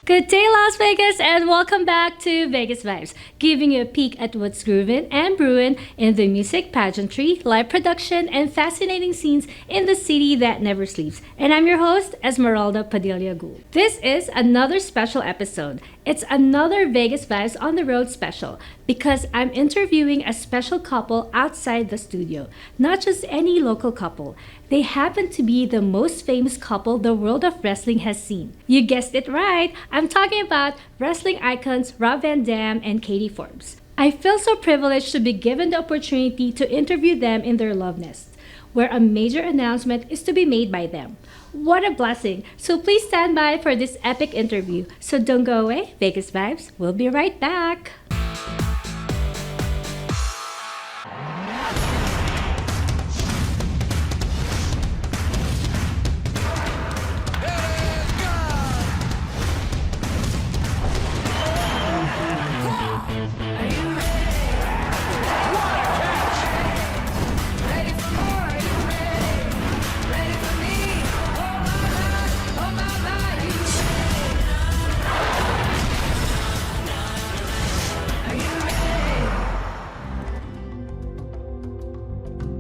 Good day, Las Vegas, and welcome back to Vegas Vibes, giving you a peek at what's grooving and brewing in the music, pageantry, live production, and fascinating scenes in the city that never sleeps. And I'm your host, Esmeralda Padilla-Gould. This is another special episode. It's another Vegas Vibes on the Road special because I'm interviewing a special couple outside the studio. Not just any local couple. They happen to be the most famous couple the world of wrestling has seen. You guessed it right. I'm talking about wrestling icons Rob Van Dam and Katie Forbes. I feel so privileged to be given the opportunity to interview them in their love nest, where a major announcement is to be made by them. What a blessing! So please stand by for this epic interview. So don't go away, Vegas Vibes. We'll be right back.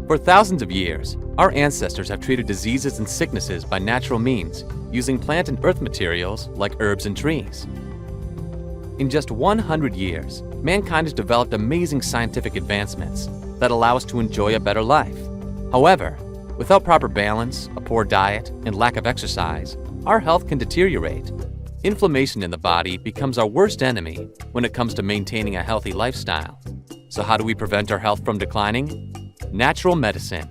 For thousands of years, our ancestors have treated diseases and sicknesses by natural means, using plant and earth materials like herbs and trees. In just 100 years, mankind has developed amazing scientific advancements that allow us to enjoy a better life. However, without proper balance, a poor diet, and lack of exercise, our health can deteriorate. Inflammation in the body becomes our worst enemy when it comes to maintaining a healthy lifestyle. So how do we prevent our health from declining? Natural medicine.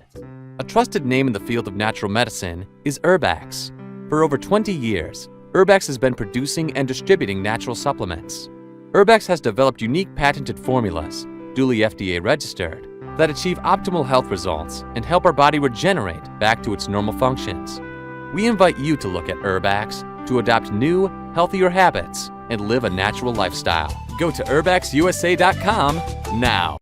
A trusted name in the field of natural medicine is Herbax. For over 20 years, Herbax has been producing and distributing natural supplements. Herbax has developed unique patented formulas, duly FDA registered, that achieve optimal health results and help our body regenerate back to its normal functions. We invite you to look at Herbax to adopt new, healthier habits and live a natural lifestyle. Go to herbaxusa.com now.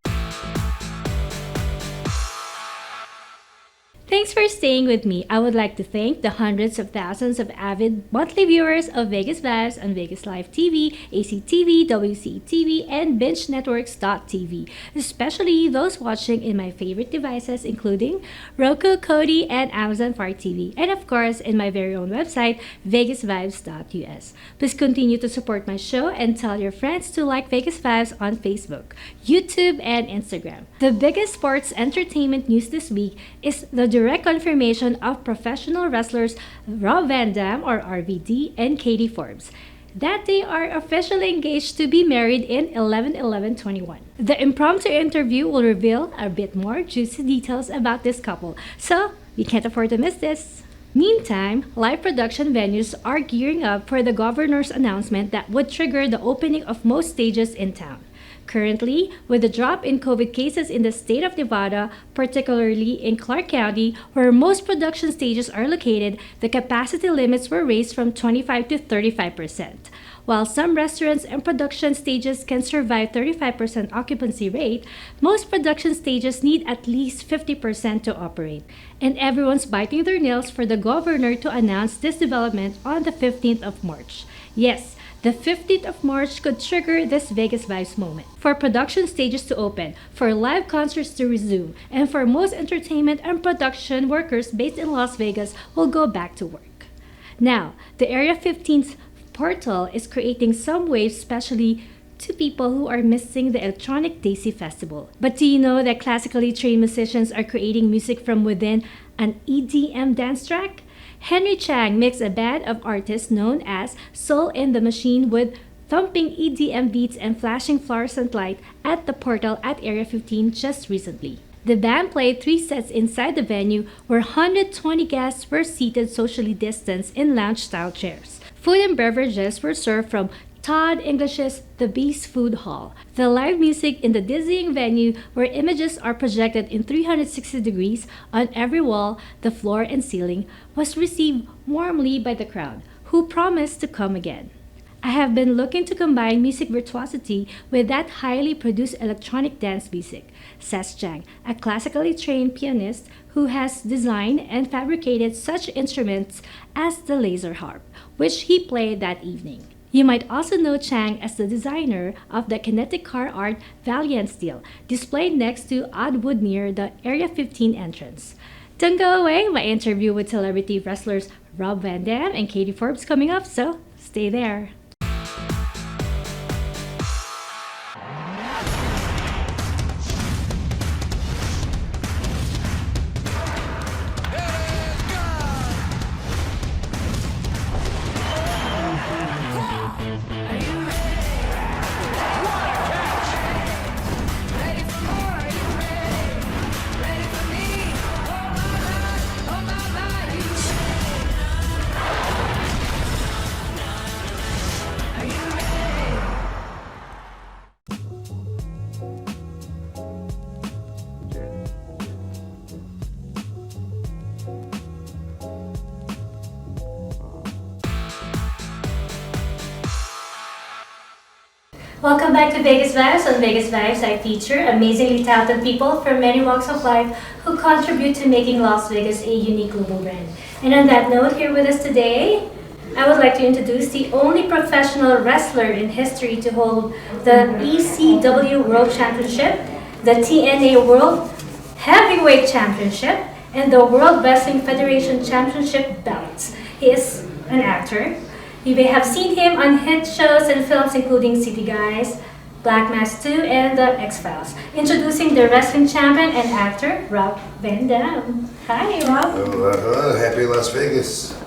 Thanks for staying with me. I would like to thank the hundreds of thousands of avid monthly viewers of Vegas Vibes on Vegas Live TV, ACTV, WCTV, and BingeNetworks.tv, especially those watching in my favorite devices including Roku, Kodi, and Amazon Fire TV, and of course in my very own website, VegasVibes.us. Please continue to support my show and tell your friends to like Vegas Vibes on Facebook, YouTube, and Instagram. The biggest sports entertainment news this week is the direct confirmation of professional wrestlers Rob Van Dam or RVD and Katie Forbes that they are officially engaged to be married in 11/11/21. The impromptu interview will reveal a bit more juicy details about this couple, so we can't afford to miss this. Meantime, live production venues are gearing up for the governor's announcement that would trigger the opening of most stages in town. Currently, with the drop in COVID cases in the state of Nevada, particularly in Clark County, where most production stages are located, the capacity limits were raised from 25 to 35%. While some restaurants and production stages can survive 35% occupancy rate, most production stages need at least 50% to operate. And everyone's biting their nails for the governor to announce this development on the 15th of March. Yes, the 15th of March could trigger this Vegas Vibes moment. For production stages to open, for live concerts to resume, and for most entertainment and production workers based in Las Vegas will go back to work. Now, the Area 15's portal is creating some waves, especially to people who are missing the Electronic Daisy Festival. But do you know that classically trained musicians are creating music from within an EDM dance track? Henry Chang mixed a band of artists known as Soul in the Machine with thumping EDM beats and flashing fluorescent light at the portal at Area 15 just recently. The band played 3 sets inside the venue where 120 guests were seated socially distanced in lounge-style chairs. Food and beverages were served from Todd English's The Beast Food Hall. The live music in the dizzying venue where images are projected in 360 degrees on every wall, the floor, and ceiling was received warmly by the crowd, who promised to come again. I have been looking to combine music virtuosity with that highly produced electronic dance music, says Chang, a classically trained pianist who has designed and fabricated such instruments as the laser harp, which he played that evening. You might also know Chang as the designer of the kinetic car art Valiant Steel, displayed next to Odd Wood near the Area 15 entrance. Don't go away, my interview with celebrity wrestlers Rob Van Dam and Katie Forbes coming up, so stay there. Welcome back to Vegas Vibes. On Vegas Vibes, I feature amazingly talented people from many walks of life who contribute to making Las Vegas a unique global brand. And on that note, here with us today, I would like to introduce the only professional wrestler in history to hold the ECW World Championship, the TNA World Heavyweight Championship, and the World Wrestling Federation Championship belts. He is an actor. You may have seen him on hit shows and films including City Guys, Black Mass 2, and The X-Files. Introducing the wrestling champion and actor, Rob Van Dam. Hi, Rob. Hello, happy Las Vegas.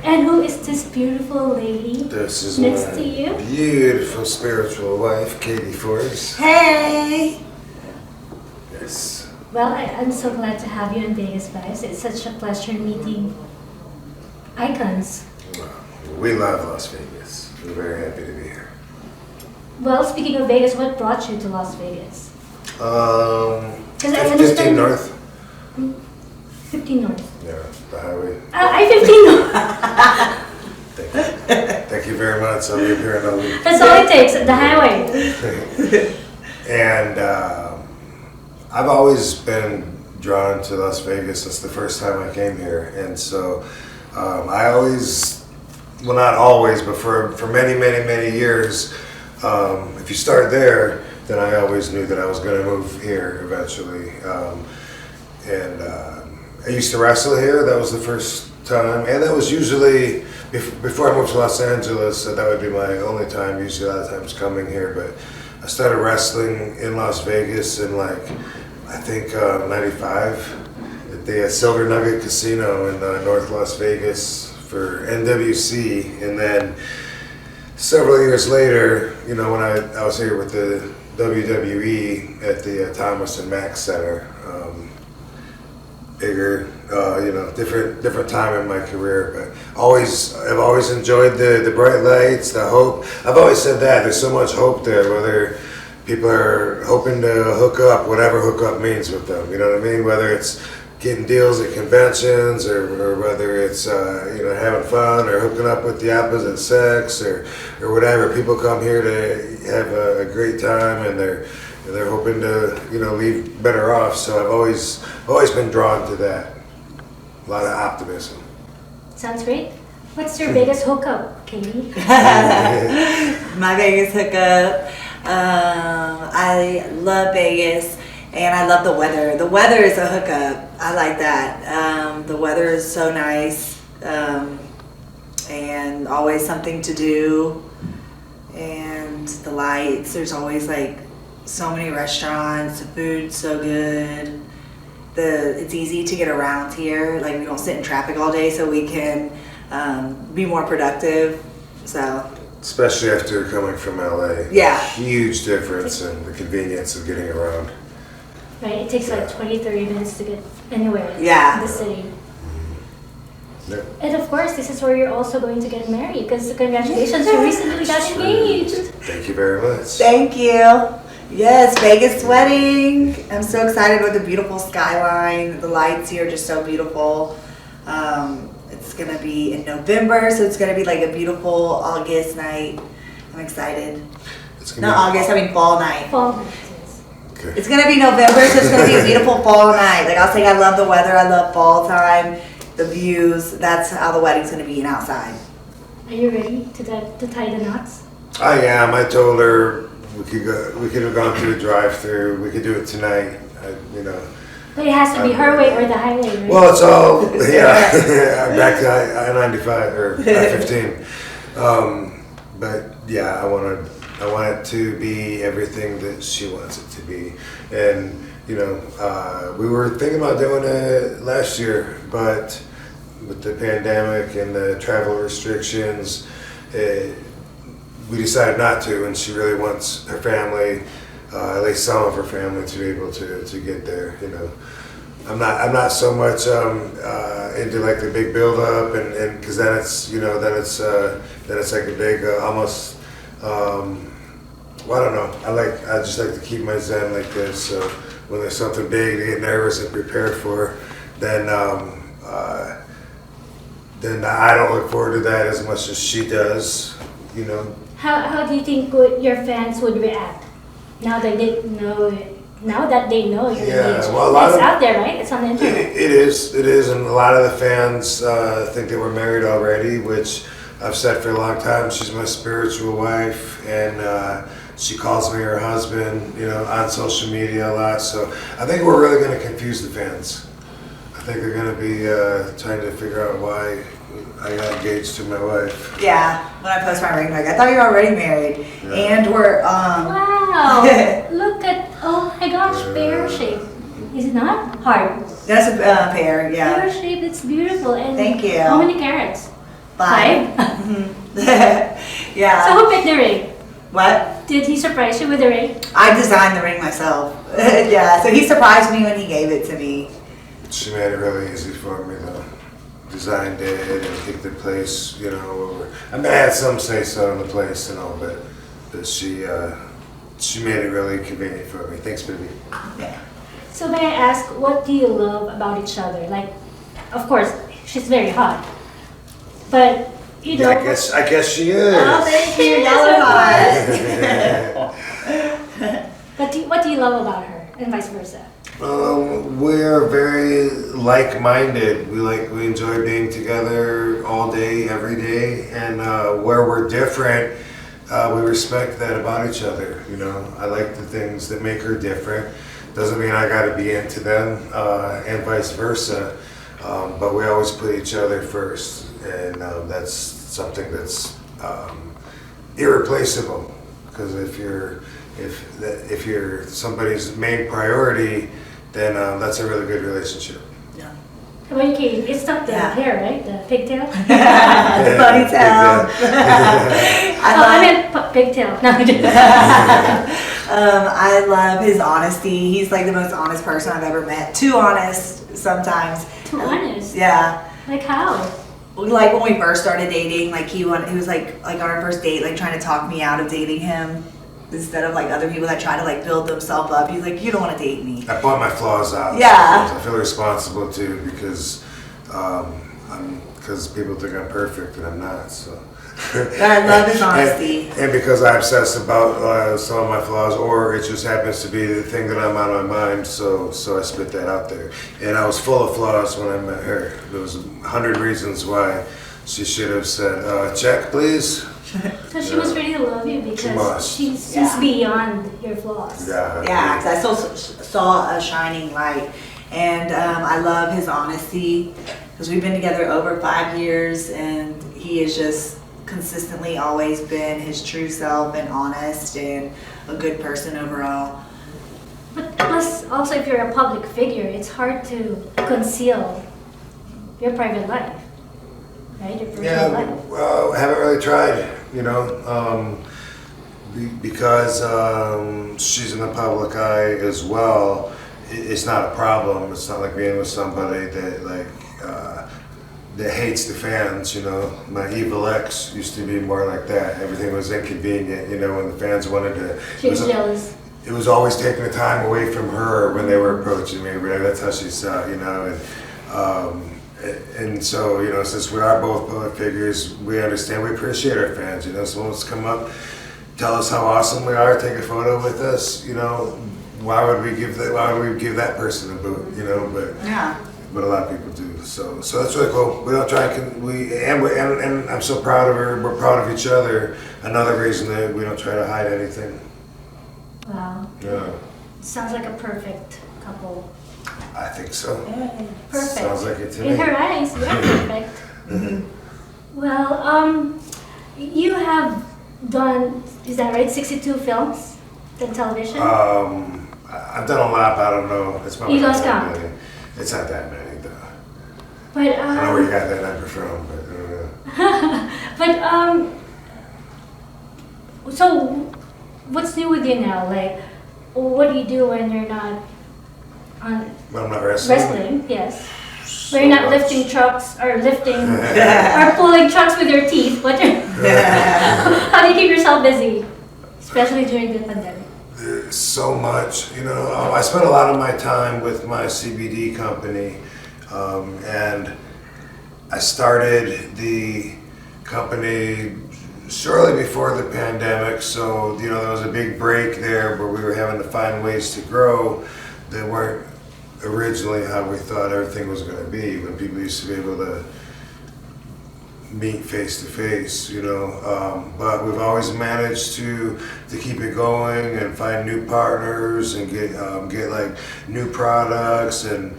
And who is this beautiful lady This is next my to you? beautiful spiritual wife, Katie Forbes. Hey! Yes. Well, I'm so glad to have you on Vegas Vibes. It's such a pleasure meeting icons. We love Las Vegas. We're very happy to be here. Well, speaking of Vegas, what brought you to Las Vegas? 'Cause I 15 understand North. 15 North. Yeah, the highway. I-15 North. Thank you very much. I'll be here in a week. That's all it takes, the highway. And I've always been drawn to Las Vegas since the first time I came here. And so I always, well, not always, but for many, many, many years, if you start there, then I always knew that I was going to move here eventually. I used to wrestle here. That was the first time. And that was usually, before I moved to Los Angeles, that would be my only time. Usually a lot of times coming here. But I started wrestling in Las Vegas in I think 95 at the Silver Nugget Casino in North Las Vegas for NWC. And then several years later, when I was here with the WWE at the Thomas and Mack Center, bigger, different time in my career, but I've always enjoyed the bright lights, the hope. I've always said that there's so much hope there, whether people are hoping to hook up, whatever hook up means with them, you know what I mean? Whether it's getting deals at conventions or whether it's having fun or hooking up with the opposite sex or whatever. People come here to have a great time, and they're hoping to leave better off. So I've always been drawn to that. A lot of optimism. Sounds great. What's your biggest hookup, Katie? My Vegas hookup. I love Vegas, and I love the weather. The weather is a hookup. I like that. The weather is so nice, and always something to do. And the lights. There's always so many restaurants. The food's so good. It's easy to get around here. We don't sit in traffic all day, so we can be more productive. So. Especially after coming from LA. Yeah. Huge difference in the convenience of getting around. Right, it takes 20, 30 minutes to get anywhere in the city. Yeah. And of course, this is where you're also going to get married, because congratulations, you recently got engaged. Thank you very much. Thank you. Yes, Vegas wedding. I'm so excited with the beautiful skyline. The lights here are just so beautiful. It's going to be in November, so it's going to be a beautiful August night. I'm excited. Not August, fall night. Fall. Okay. It's going to be November, so it's going to be a beautiful fall night. I'll say I love the weather. I love fall time, the views. That's how the wedding's going to be outside. Are you ready to tie the knots? I am. I told her we could have gone through a drive-through. We could do it tonight. But it has to be her way or the highway, right? Well, it's all back to I-95 or I-15. But yeah, I want it to be everything that she wants it to be. And we were thinking about doing it last year, but with the pandemic and the travel restrictions, we decided not to. And she really wants her family, at least some of her family, to be able to get there. I'm not so much into like the big build up and because then it's like a big almost well, I don't know. I just like to keep my zen like this. So when there's something big to get nervous and prepare for, then I don't look forward to that as much as she does. How do you think your fans would react now that they know it? Now that they know you're engaged? Well, it's out there, right? It's on the internet. It is, and a lot of the fans think that we're married already, which I've said for a long time. She's my spiritual wife, and she calls me her husband, on social media a lot. So I think we're really going to confuse the fans. I think they're going to be trying to figure out why I got engaged to my wife. Yeah, when I post my ring, like, I thought you were already married. Yeah. And we're, Wow, look at, oh my gosh, pear shape. Is it not? Heart. That's a pear, yeah. Pear shape, it's beautiful. And thank you. How many carats? 5. Yeah. So who picked the ring? What? Did he surprise you with the ring? I designed the ring myself. Yeah, so he surprised me when he gave it to me. She made it really easy for me though. Designed it and picked the place, I had some say so in the place and all, but she made it really convenient for me. Thanks, baby. Yeah. So may I ask, what do you love about each other? Like, of course, she's very hot, but Yeah, I guess she is. Oh, thank you. Y'all are hot. But what do you love about her, and vice versa? We're very like-minded. We enjoy being together all day, every day, and where we're different, we respect that about each other. I like the things that make her different. Doesn't mean I got to be into them, and vice versa. But we always put each other first, and that's something that's irreplaceable. Because if you're somebody's main priority, then that's a really good relationship. Yeah. How about you, Katie? It's not the hair, right? The pigtail? The ponytail. I meant pigtail. No, I love his honesty. He's like the most honest person I've ever met. Too honest sometimes. Too honest? Yeah. Like how? Like when we first started dating, like he was like on our first date, like trying to talk me out of dating him. Instead of like other people that try to like build themselves up, he's like, you don't want to date me. I point my flaws out. Yeah. I feel responsible too because people think I'm perfect and I'm not. So. I love his honesty. And because I obsess about some of my flaws, or it just happens to be the thing that I'm on my mind, so I spit that out there. And I was full of flaws when I met her. There was 100 reasons why she should have said, check, please. So she must really love you because she sees beyond your flaws. Yeah. Yeah, because I still saw a shining light. And I love his honesty because we've been together over 5 years and he has just consistently always been his true self and honest and a good person overall. But plus, also if you're a public figure, it's hard to conceal your private life, right? Your personal life. Well, I haven't really tried, because she's in the public eye as well. It's not a problem. It's not like being with somebody that that hates the fans. My evil ex used to be more like that. Everything was inconvenient. When the fans wanted to. She was jealous. It was always taking the time away from her when they were approaching me. That's how she saw it, And so, since we are both public figures, we understand, we appreciate our fans. Someone wants to come up, tell us how awesome we are, take a photo with us. Why would we give that person a boot? But yeah. but a lot of people do. So that's really cool. We don't try and I'm so proud of her. We're proud of each other. Another reason that we don't try to hide anything. Wow. Yeah. Sounds like a perfect couple. I think so. Perfect. Sounds like it to me. In her eyes, you're perfect. Well, you have done, is that right, 62 films on television? I've done a lot, but I don't know. It's probably You not lost that count. many. It's not that many, though. But I don't know where you got that number from, but but so what's new with you now? Like, what do you do when you're not on but I'm not wrestling. wrestling? Yes. So When you're not much. lifting trucks or or pulling trucks with your teeth. How do you keep yourself busy, especially during the pandemic? So much, I spent a lot of my time with my CBD company, and I started the company shortly before the pandemic, so there was a big break there where we were having to find ways to grow that weren't originally how we thought everything was going to be, when people used to be able to meet face to face, but we've always managed to keep it going and find new partners and get like new products and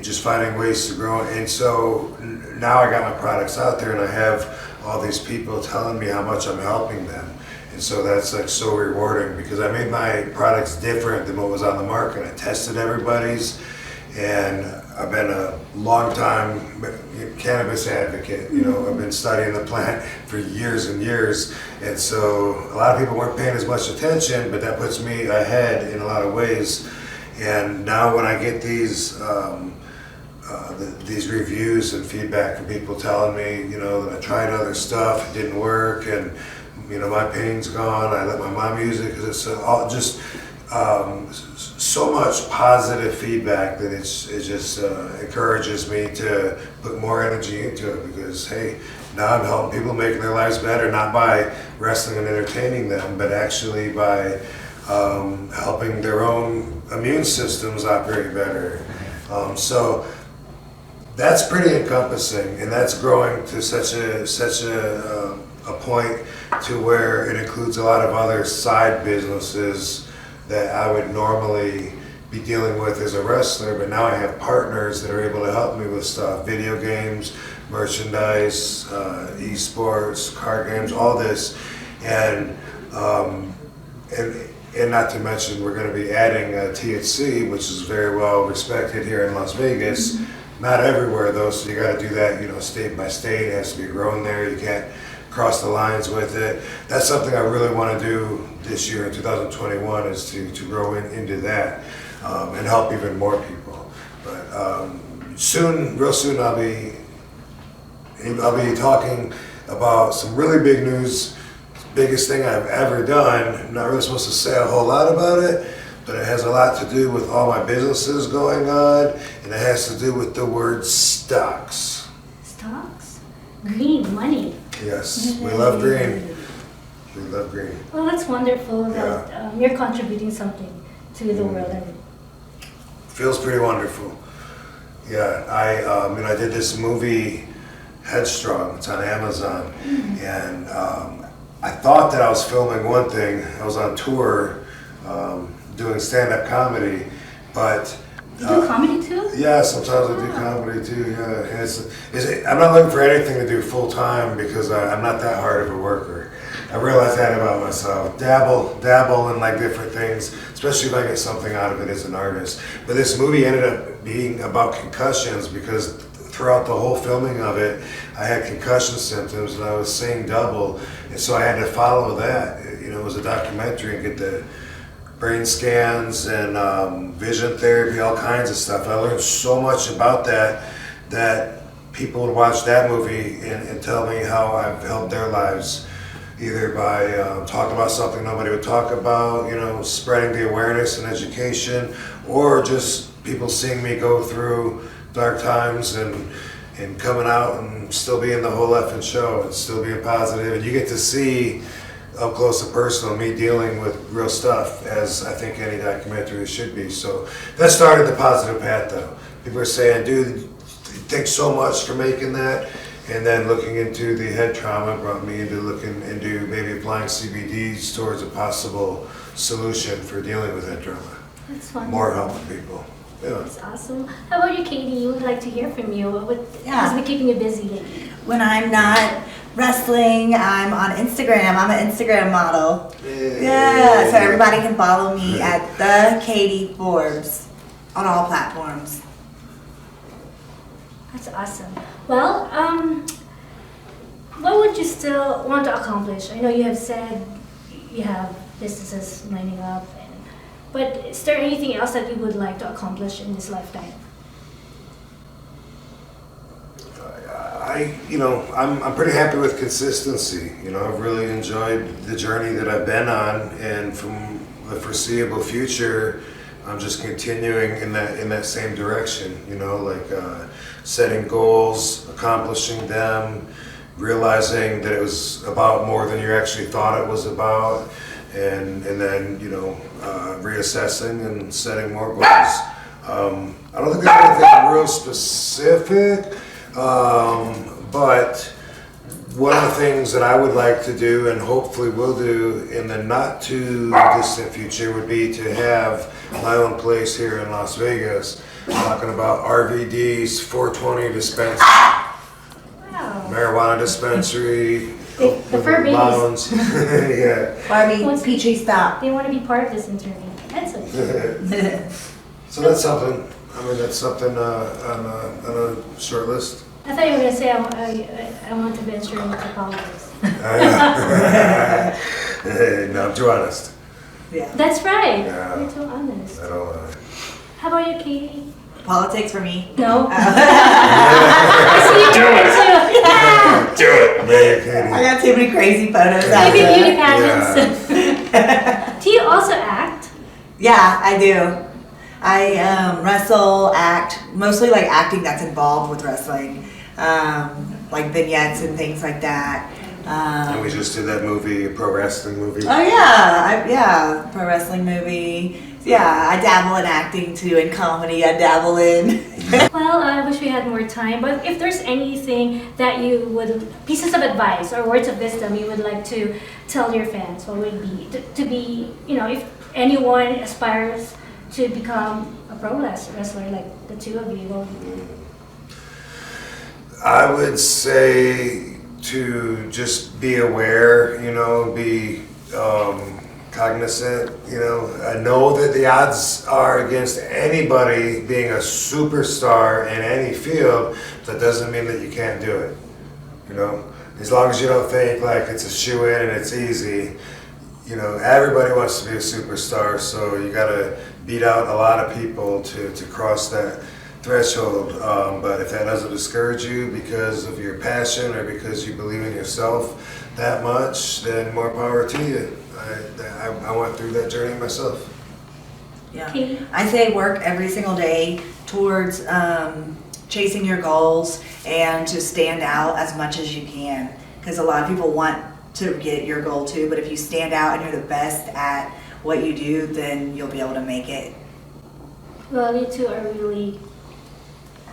just finding ways to grow. And so now I got my products out there and I have all these people telling me how much I'm helping them. And so that's like so rewarding because I made my products different than what was on the market. I tested everybody's, and I've been a long time cannabis advocate. I've been studying the plant for years and years. And so a lot of people weren't paying as much attention, but that puts me ahead in a lot of ways. And now when I get these reviews and feedback from people telling me, that I tried other stuff, it didn't work, and my pain's gone, I let my mom use it because it's all just so much positive feedback that it just encourages me to put more energy into it because, hey, now I'm helping people making their lives better, not by wrestling and entertaining them, but actually by helping their own immune systems operate better. So that's pretty encompassing, and that's growing to such a point to where it includes a lot of other side businesses that I would normally be dealing with as a wrestler, but now I have partners that are able to help me with stuff, video games, merchandise, esports, card games, all this, and not to mention we're going to be adding THC, which is very well respected here in Las Vegas. Not everywhere though, so you got to do that, state by state. It has to be grown there. You can't cross the lines with it. That's something I really want to do this year in 2021 is to grow into that and help even more people. But real soon, I'll be talking about some really big news. Biggest thing I've ever done. I'm not really supposed to say a whole lot about it, but it has a lot to do with all my businesses going on, and it has to do with the word stocks. Stocks? Green money. Yes, we love green. We love green. Well, that's wonderful that you're contributing something to the world. And feels pretty wonderful. Yeah, I did this movie, Headstrong. It's on Amazon, and I thought that I was filming one thing. I was on tour doing stand-up comedy, but you do comedy too? yeah, sometimes I do comedy too. Yeah, I'm not looking for anything to do full time because I'm not that hard of a worker. I realize that about myself. Dabble in like different things, especially if I get something out of it as an artist. But this movie ended up being about concussions because throughout the whole filming of it, I had concussion symptoms and I was seeing double, and so I had to follow that. It was a documentary and get the brain scans and vision therapy, all kinds of stuff. I learned so much about that people would watch that movie and tell me how I've helped their lives, either by talking about something nobody would talk about, spreading the awareness and education, or just people seeing me go through dark times and coming out and still being the whole effing show and still being positive. And you get to see up close and personal, me dealing with real stuff, as I think any documentary should be. So that started the positive path, though. People are saying, dude, thanks so much for making that. And then looking into the head trauma brought me into looking into maybe applying CBDs towards a possible solution for dealing with head trauma. That's fun. More helping people. Yeah. That's awesome. How about you, Katie? We would like to hear from you. What has been keeping you busy lately? When I'm not wrestling, I'm on Instagram. I'm an Instagram model. Yeah, so everybody can follow me at the Katie Forbes on all platforms. That's awesome. Well, what would you still want to accomplish? I know you have said you have businesses lining up, but is there anything else that you would like to accomplish in this lifetime? I'm pretty happy with consistency. I've really enjoyed the journey that I've been on, and from the foreseeable future, I'm just continuing in that same direction. Setting goals, accomplishing them, realizing that it was about more than you actually thought it was about, and then reassessing and setting more goals. I don't think there's anything real specific. But one of the things that I would like to do, and hopefully will do in the not too distant future, would be to have my own place here in Las Vegas. Talking about RVDs, 420 dispensary, Wow. marijuana dispensary, The fur babies. lounge. Yeah. Barbie, Petrie, stop. They want to be part of this interview. That's okay. So that's something. That's something on a short list. I thought you were going to say I want to venture into politics. No, I'm too honest. Yeah. That's right. Yeah. You're too honest. I don't. How about you, Katie? Politics for me. No. I see you doing it too. Do it, man. I got too many crazy photos out Maybe beauty there. pageants. Do you also act? Yeah, I do. I wrestle, act, mostly like acting that's involved with wrestling, like vignettes and things like that. And we just did that movie, a pro wrestling movie. Oh yeah, pro wrestling movie. Yeah, I dabble in acting too, in comedy. I dabble in. Well, I wish we had more time, but if there's anything that you would, pieces of advice or words of wisdom you would like to tell your fans, what would be to be, if anyone aspires to become a pro wrestler like the two of you, what would you do? I would say to just be aware, be cognizant, I know that the odds are against anybody being a superstar in any field. That doesn't mean that you can't do it, as long as you don't think like it's a shoe-in and it's easy. Everybody wants to be a superstar, so you gotta beat out a lot of people to cross that threshold. But if that doesn't discourage you because of your passion or because you believe in yourself that much, then more power to you. I went through that journey myself. Yeah. Katie? I say work every single day towards chasing your goals and to stand out as much as you can. Because a lot of people want to get your goal too, but if you stand out and you're the best at what you do, then you'll be able to make it. Well, you two are really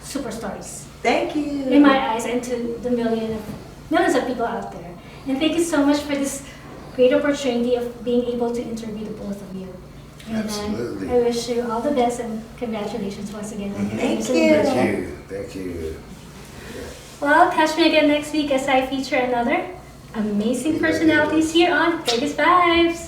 superstars Thank you. in my eyes and to the millions of people out there. And thank you so much for this great opportunity of being able to interview the both of you. And Absolutely. I wish you all the best and congratulations once again. on your Thank celebration. Thank you. Well, catch me again next week as I feature another amazing personalities here on Vegas Vibes.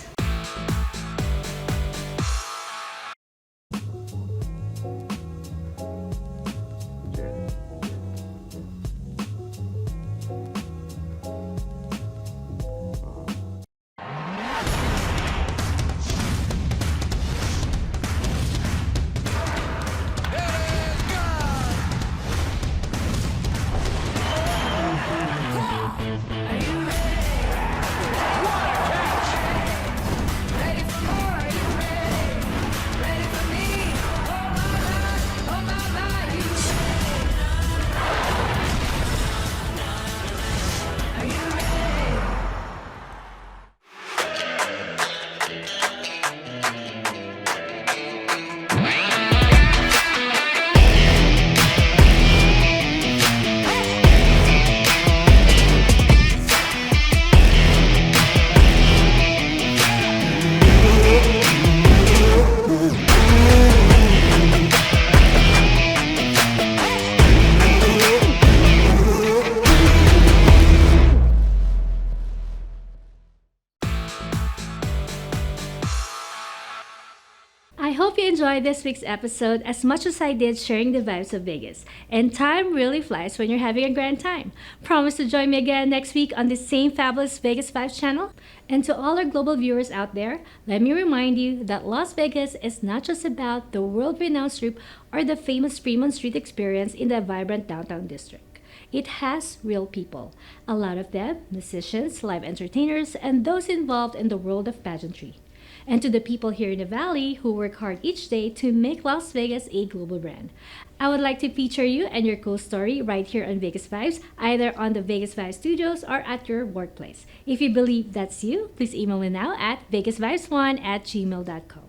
I hope you enjoyed this week's episode as much as I did sharing the vibes of Vegas. And time really flies when you're having a grand time. Promise to join me again next week on the same fabulous Vegas Vibes channel. And to all our global viewers out there, let me remind you that Las Vegas is not just about the world-renowned Strip or the famous Fremont Street experience in the vibrant downtown district. It has real people, a lot of them musicians, live entertainers, and those involved in the world of pageantry. And to the people here in the Valley who work hard each day to make Las Vegas a global brand. I would like to feature you and your cool story right here on Vegas Vibes, either on the Vegas Vibes studios or at your workplace. If you believe that's you, please email me now at vegasvibes1@gmail.com.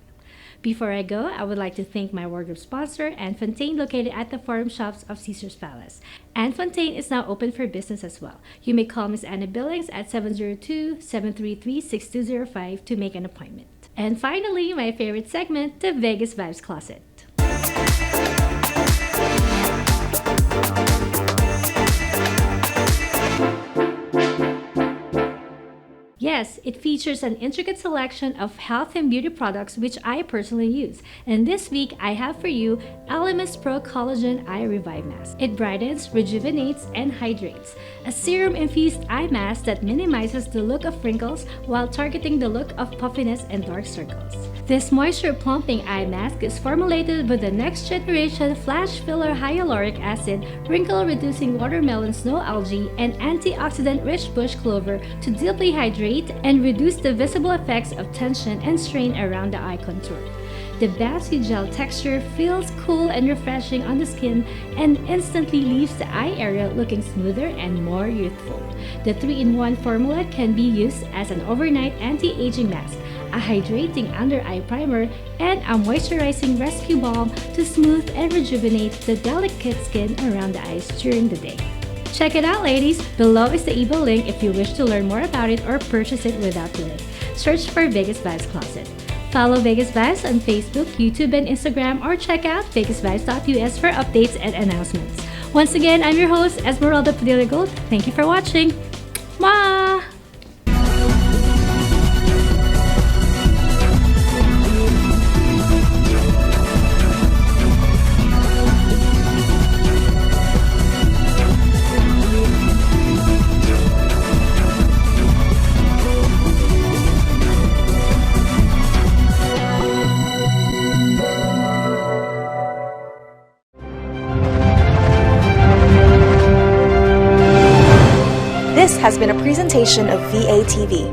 Before I go, I would like to thank my wardrobe sponsor, Anne Fontaine, located at the Forum Shops of Caesars Palace. Anne Fontaine is now open for business as well. You may call Miss Anna Billings at 702-733-6205 to make an appointment. And finally, my favorite segment, the Vegas Vibes Closet. Yes, it features an intricate selection of health and beauty products which I personally use. And this week, I have for you Elemis Pro Collagen Eye Revive Mask. It brightens, rejuvenates, and hydrates. A serum-infused eye mask that minimizes the look of wrinkles while targeting the look of puffiness and dark circles. This moisture-plumping eye mask is formulated with the next-generation Flash Filler Hyaluronic Acid, wrinkle-reducing watermelon snow algae, and antioxidant-rich bush clover to deeply hydrate and reduce the visible effects of tension and strain around the eye contour. The bouncy gel texture feels cool and refreshing on the skin and instantly leaves the eye area looking smoother and more youthful. The 3-in-1 formula can be used as an overnight anti-aging mask, a hydrating under-eye primer, and a moisturizing rescue balm to smooth and rejuvenate the delicate skin around the eyes during the day. Check it out, ladies! Below is the ebook link if you wish to learn more about it or purchase it without delay. Search for Vegas Vibes Closet. Follow Vegas Vibes on Facebook, YouTube, and Instagram, or check out vegasvibes.us for updates and announcements. Once again, I'm your host, Esmeralda Padilla-Gould. Thank you for watching. Mwah! This has been a presentation of VATV.